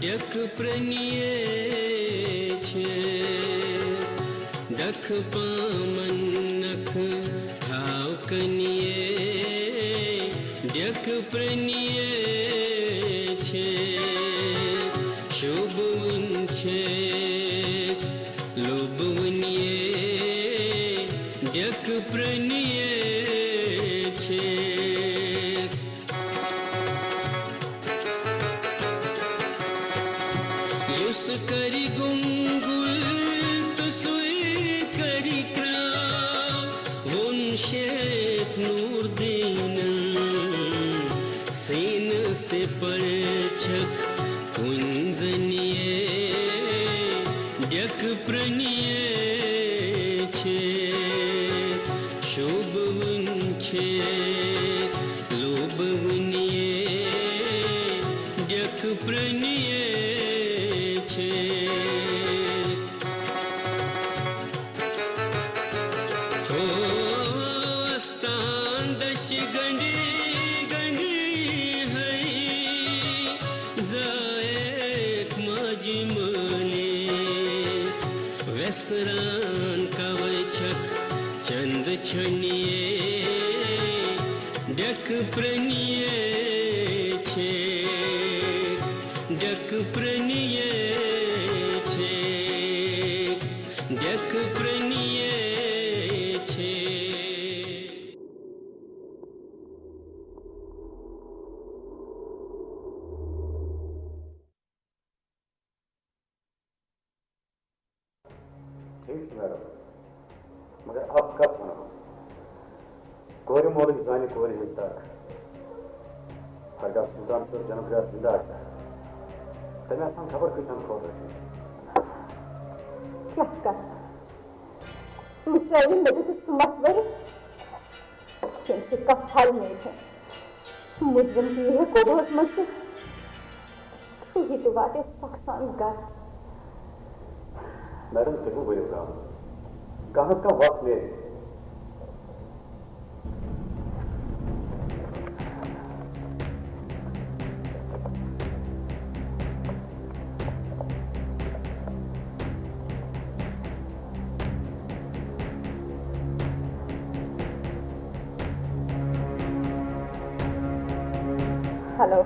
Duck प्रणिये छे duck पामन नख ठाव कनिये डक प्रणिये छे शुभवन छे लोभवनिये डक प्रणिये छे युस करी गुंगुल तो सुई करी क्राव वुन शेख नूरदीन सीन से परछक कुंजनिये डक प्रणिये छे शुभवन छे लोभवनिये डक प्रणिये वेसरान कवचक चंद छनिये डक प्रणिये छे डक प्रणिये छे डक प्रणिये छे ठीक मैडम मगर अब कब होना कोरी मोरी जानी कोरी हिस्सा हरगा सुल्तानपुर जनप्रिय जिंदा आता है तने आसान खबर कुछ हम खोल रहे क्या कर मुझे मेरे से मसवरे किंतु कब हाल नहीं है मुझे भी है को बहुत मस्त तू ही तो बातें परेशान कर मैडम से वो बोले कहाँ का वक्त में हेलो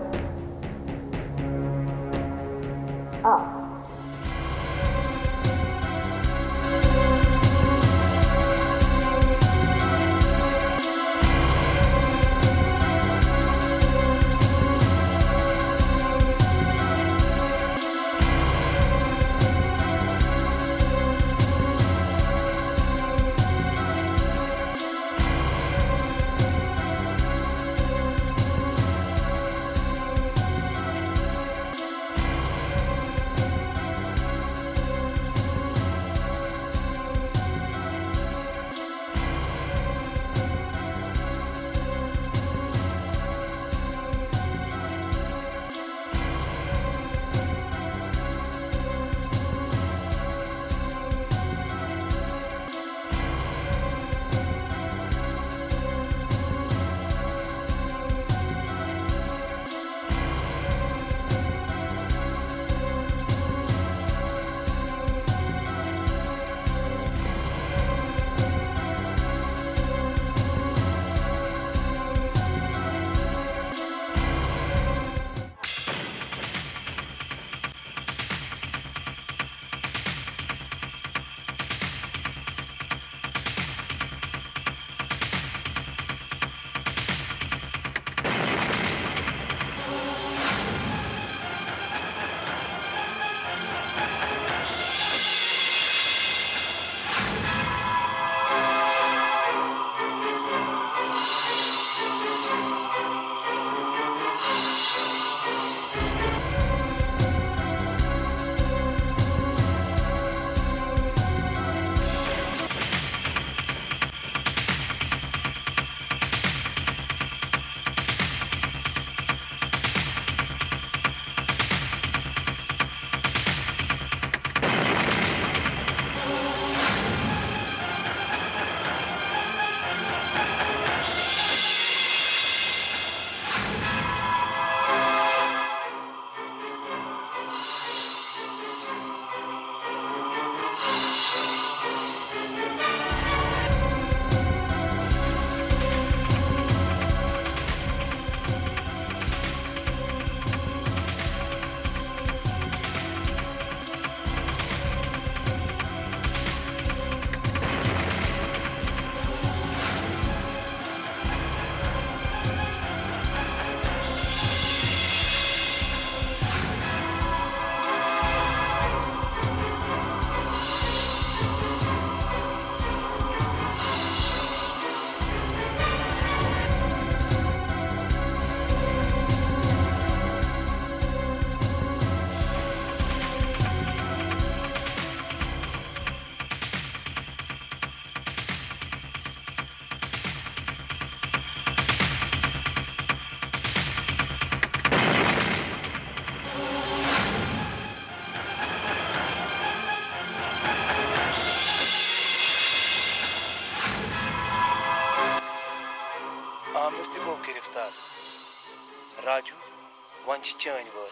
चन वो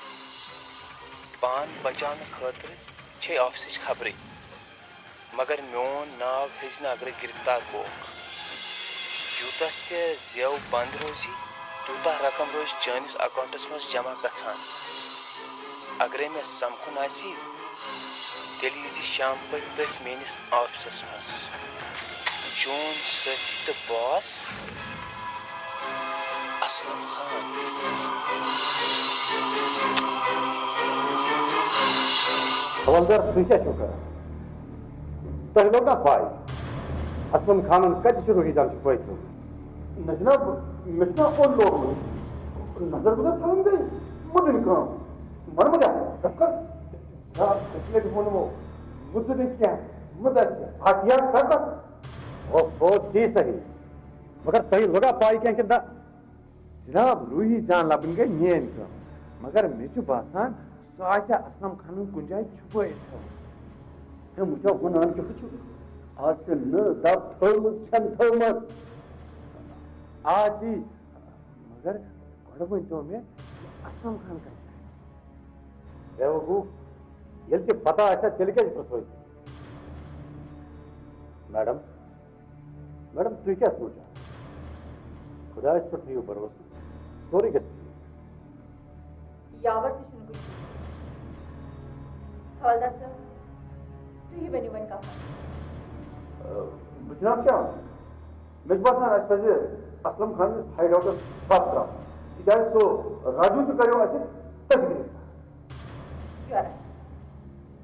पान बचान खतर छे ऑफिस खबरें मगर मोन नाव हेजन अगर गिरफ्तार गो यूता से जेव बंद रोजी तूता रकम रोज चनिस अकाउंटस मज जमा गछान अगर मे समखुन आसी तेल शाम पे तथ मेनिस ऑफिस मज चोन सखी तो बॉस असलम खान हवलदार क्या कर तुम लोग ना पाई असलम खान कत रुही जान पे न जनाब मे ओन लोग नजर गुजर थवन गई मुदन काम मन मुझे वो मुद्दे क्या मुद्दा हथियार कर ओ ती सही मगर सही लोग पाई क्या जनाब रूही जान लबन गई मेन काम मगर मे बासान सह असलम खान कुन जाए छुपे मुझे वन आज न दब थोमत आज मगर गो वन तो मे असलम खान का बेवकूफ ये पता तेल क्या प्रसो मैडम मैडम तु क्या सोचा खुदास पे थो भरोसा सोरी ग यावर हवलदार सर तुम वन वन कहा जनाब क्या मे बासान असलम खान हाइड आउट पत त्रा सो राजू तो करो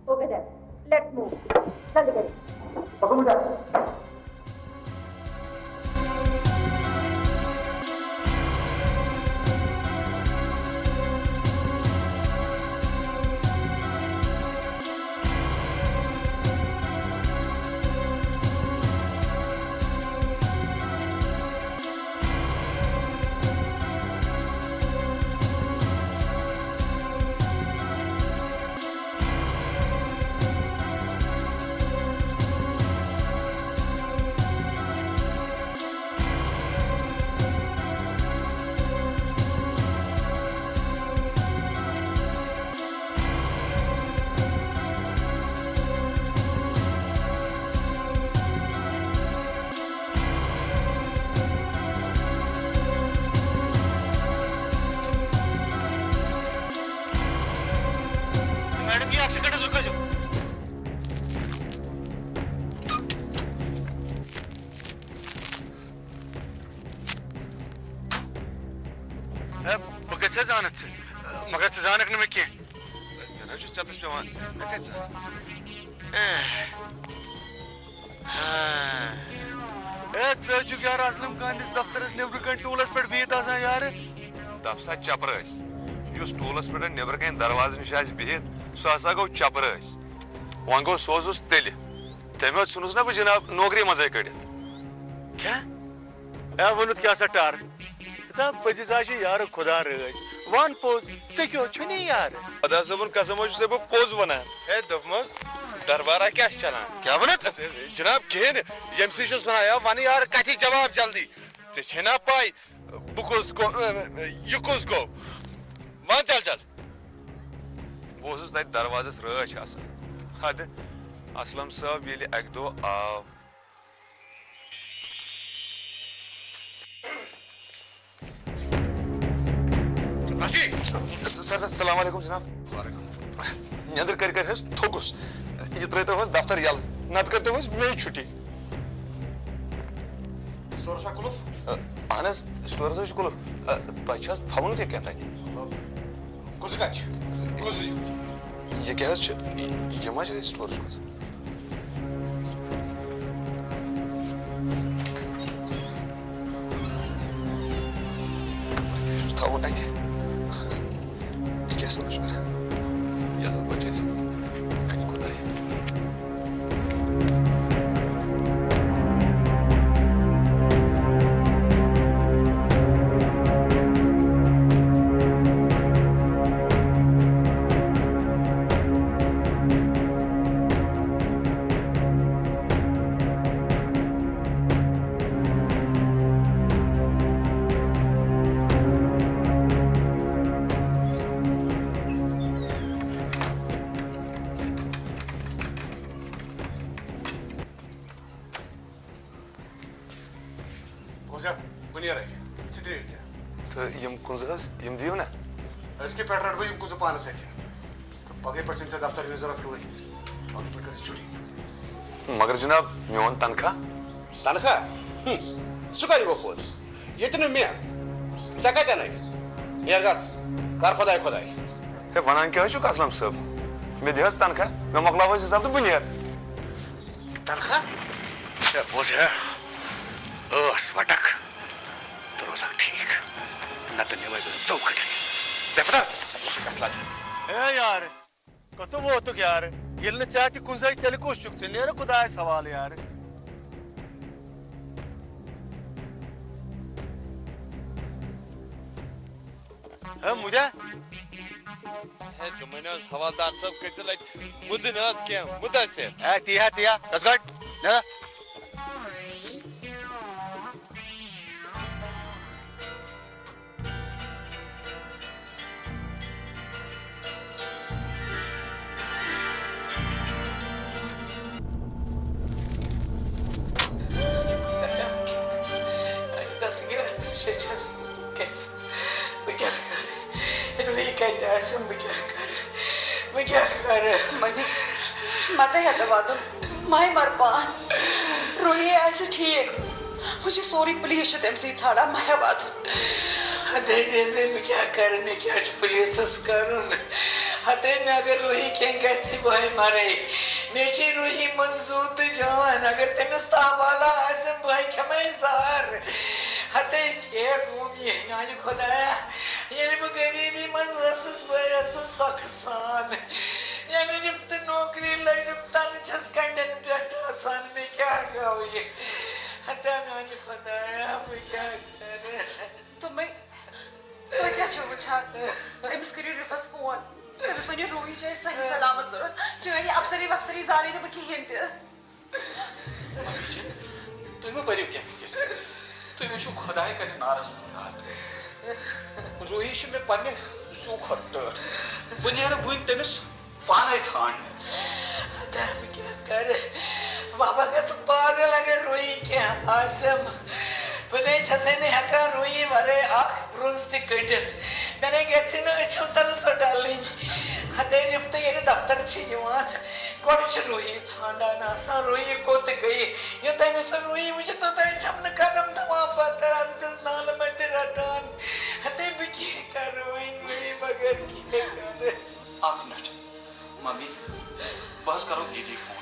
ओके देन लेट्स मूव जल्दी करें पकड़ मुझे मगर जानक न मे कह चतस पेवान यार असलम खान दफ्तर नबर कन टूलस पे बिहित यार दफसा चपर टूलस पे नबर कन दरवाज नश बिहित सह हसा गो चपर वन गो सोजुस तेल तमे सुनुस ना बह जनाब नौकरी मजे कड़ित क्या वोनुत क्या सा टार पजिस यार खुदा रज वन पोज क्यों छुनी यार खुदा सबन कसम से बह पोज वन दोपमस दरबारा क्या चलान क्या वन जनाब कहें यम सी वन वन यार कथी जवाब जल्दी ऐ पाई बह कुस गो यह कुस गो वन चल चल बह तथ दरवाजस रच हद असलम साहब ये अक दो आव सर सलाम वालेकुम जनाब नंदर कर थोकुस यह त्रो दफ्तर यल नत करते मे छुट्टी अहन स्टोरस कुलुफ तुम थवन क्या तक यह क्या स्टोर थवन अत Yes, I'm sure. Yes, I'm going to. Thank you. One यार डेट से तो यम कुंज यम दियो ना इसके पेट रट यम कुछ पान से पगे पर से दफ्तर में जरूरत हुई पगे पर कर छुट्टी मगर जनाब म्योन तनखा सुकाई गो पोत ये तो मैं चका क्या नहीं यार गस कार खुदाई खुदाई हे वनान क्या हो असलम साहब मैं दिहस तनखा मैं मकलावा हिसाब तो बुनियाद तनखा क्या बोझ है ओस वटक तो रोजा ठीक न तो निवाई को चौक कटे देखता कसला ए यार कसो वो तो यार येल्ने चाहती कुंजाई तेल को शुक से नेरे खुदा सवाल यार है मुझे है गमनास हवालदार सब कैसे लाइक मुदनास क्या मुदा से है तिया कसगट ना मत है दबा दो माय मरपान रोही ऐसे ठीक मुझे सॉरी प्लीज तम सी छाड़ा मैं बात हते जैसे मैं क्या करने क्या पुलिस करूं हते में अगर रोही के कैसे भाई मारे मेरी रोही मंजूर तो जवान अगर तेनस तावाला ऐसे भाई खमे सार हते के घूमी नानी खुदाया ये गरीबी मंजूर भाई ऐसे सखसान यानी जब नौकरी लग जब तन छस कंडन बैठा आसान में क्या गाओ ये हटा नानी खुदाया मैं क्या करे तो मैं तो क्या चुप छान एमस करियो रिफस फोन तमस वनी रोही जाए सही सलामत जरूरत चाहे अफसरी जारी ने बकी हिंते तुम्हें परिव क्या तुम्हें शो खुदाई करे नाराज रोही से में पन्ने सो खट्ट बुनियार बुन तमस पाना छान मैं क्या करे बाबा का तो पागल अगर रोही क्या आसम पुणे छसे ने हका रोही भरे आख ब्रोंस ते कटत मैंने गेसे न छोतर सो डाली हते निफ्ते ये दफ्तर छी युवान कोच रोही छांडा ना सा रोही कोत गई यो तय में सो रोही मुझे तो तय छमन कदम तमाम पत्थर जस नाल में तेरा टान हते बिकी कर रोही मेरी बगैर की करे आप मिनट मम्मी बस करो दीदी फोन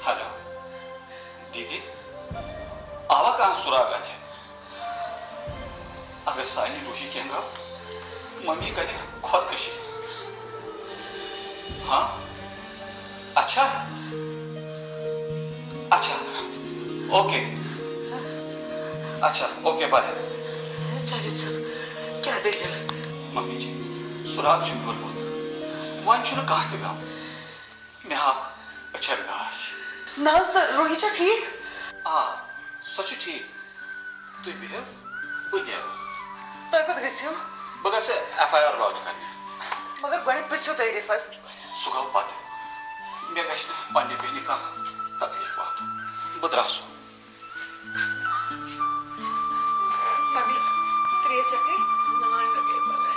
हेलो दीदी आवा कहां सुरागत है अगर साइनी रूही केंगा मम्मी कहे खुदकशी हाँ अच्छा अच्छा ओके अच्छा ओके बाय चलिए सर क्या देख मम्मी जी सुराग जी बोल वन चुन कहा गा मैं हाँ अच्छा गाश नर्स रोही चा ठीक सच ठीक तु बिहेव बुझ्या तो को गसियो बगा से एफआईआर लॉन्च करने मगर गणित पृष्ठ तो रे फर्स्ट सुगाव पात मैं गश पानी पीने का तकलीफ बात बदरासो मम्मी त्रिय चक्के नान लगे भले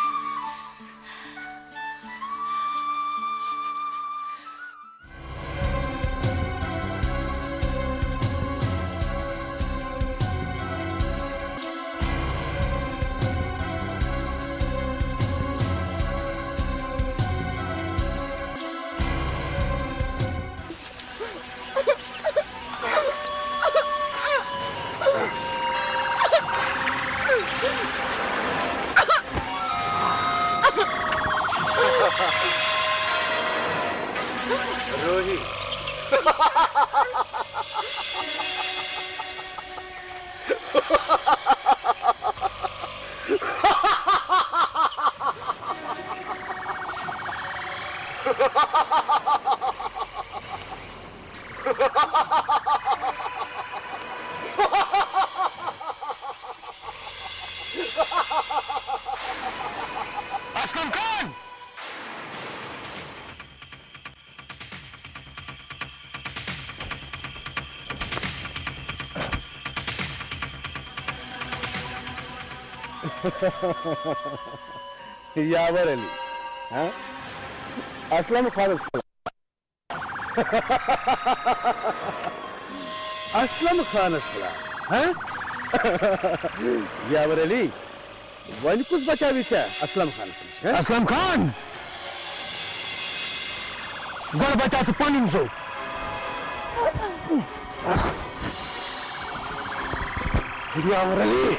रोही यावर अली हाँ असलम खान असलम खान हाँ यावर अली वन कुछ बचा विचा असलम खान असलम खान गड़ बचा तो पानी सो यावर अली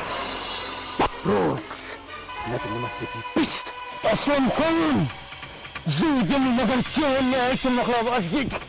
रोज لكن لما تبيش أصلاً كون زوج اللي نقل شيء اللي عيش المخلوق أشقيك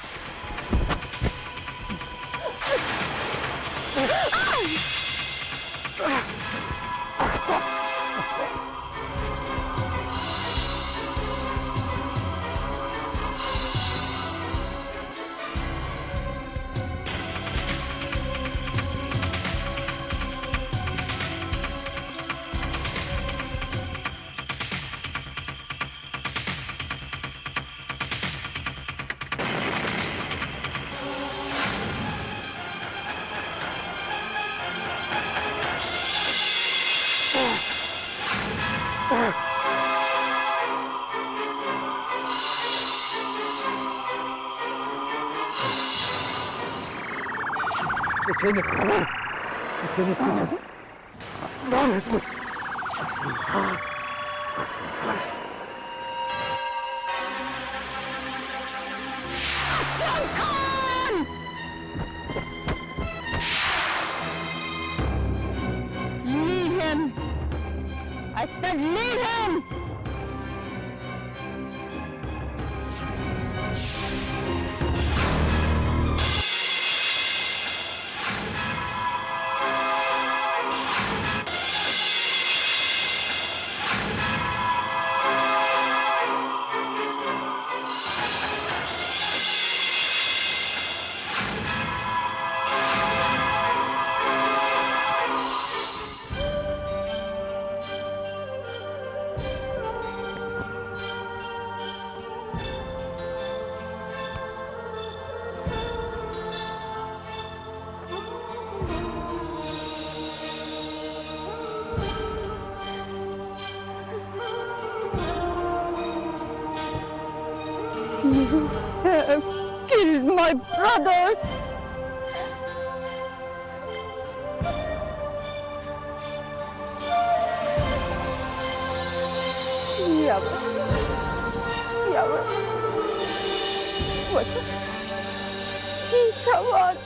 سيدي الخبر سيدي السجن لا يثبت أسلم خان أسلم خان أسلم Khan Leave him! I said leave him! You have killed my brothers! Yavar. What? He's what?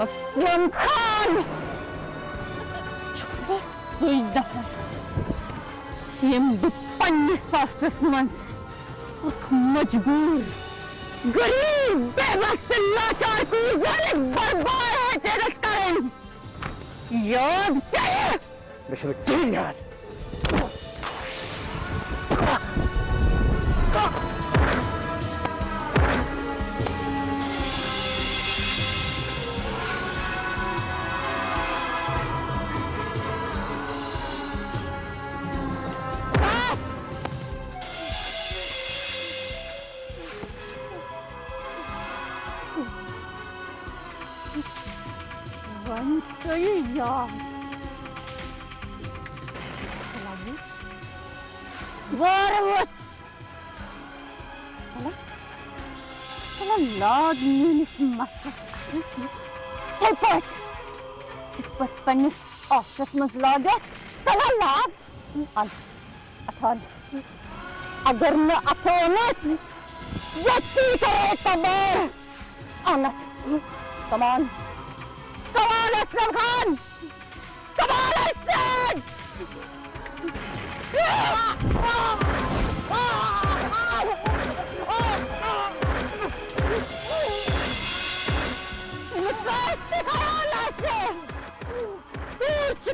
Aslam Khan! बस कोई दफा यम पन्नीस सास मन मजबूर गरीब बेबस लाचार को जालिम बर्बाद है तेरे कारण याद चाहिए بشرك याद Pannus office mas logis, sala laag. अथान अगर न अथोनत यत्ती करे तबर अनत कमान कमान असलम खान कमान असद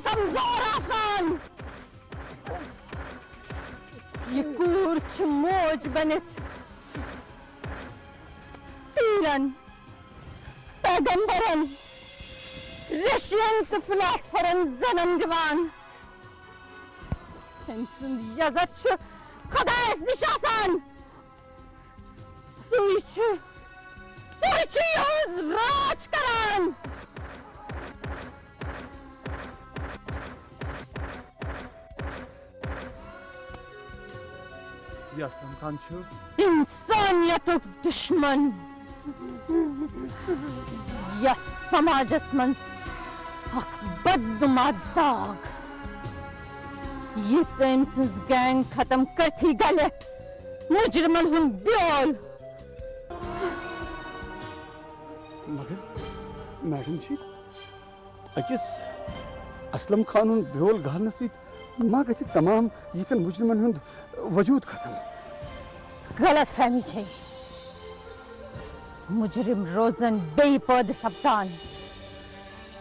कमजोर आसान ये कूर्च मोज बनित तीरन पैगंबरन ऋषियन तो फिलासफरन जन्म दिवान इंसन यजत खुदाइस निशासान सुइच यूज राज करान असलम खान इंसानियतुक दुश्मन या समाजस्मन बदनुमा दाग ये सेम्सन्स गैंग खत्म करती गले मुजरमन हुन ब्योल मगर मैडम जी अकिस असलम खान हुन ब्योल गालने सत मा गि तमाम यीतन मुजरमन हुंद वजूद खत्म गलत फहमी है मुजरिम रोजन बेपद सप्तान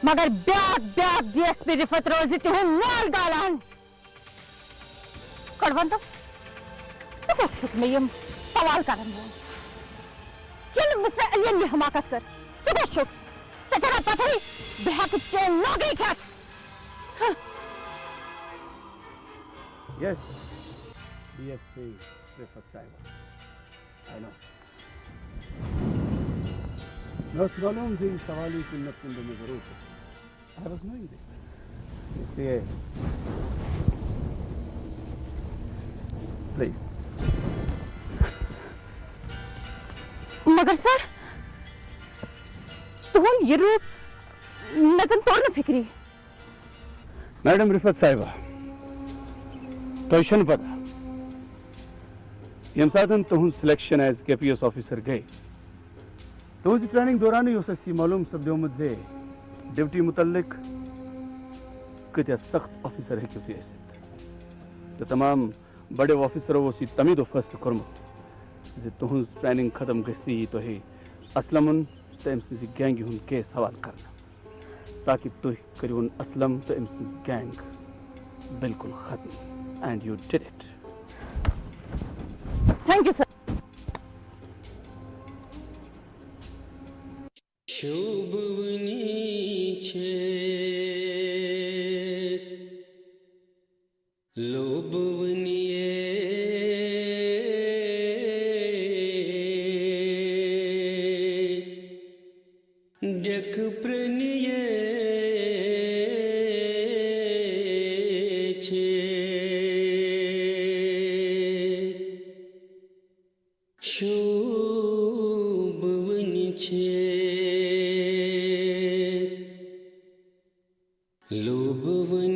मगर ब्याक ब्याक डीएसपी रिफत रोजी तुम मार गालान कड़वन तो मैं ये सवाल करन चल मुझसे अलियन ये हमाकत कर तो शुक सचरा पता ही बेहक चैन ना गई क्या Yes, DSP Rifat Sahiba. I know. मैं उस मालूम थी सवाली सुन्नत कुंड में जरूर है। I was knowing this. इसलिए प्लीज मगर सर तुम ये रूप नजन तोड़ न फिक्री मैडम रिफत साहिबा तो पता यम सातन तुहद सिलेक्शन एज KPS ऑफिसर गए तुज ट्रेनिंग दौरान यह मालूम सपदोमुत जे ड्यूटी मुतल्लिक कत सख्त ऑफिसर हेकु तो तमाम बड़े ऑफिसरों तमीद फैसलो कर्मुत जे तुहज ट्रेनिंग खत्म गई तो असलम तो अम सज गैंग हुंद केस हवाल करना ताकि तुह करिवन असलम तो अम सज गैंग बिल्कुल खत्म and you did it. Thank you, sir. शोभवनी छे लोभवनिये डेक प्रणिये शोभवनी छे लोभवनी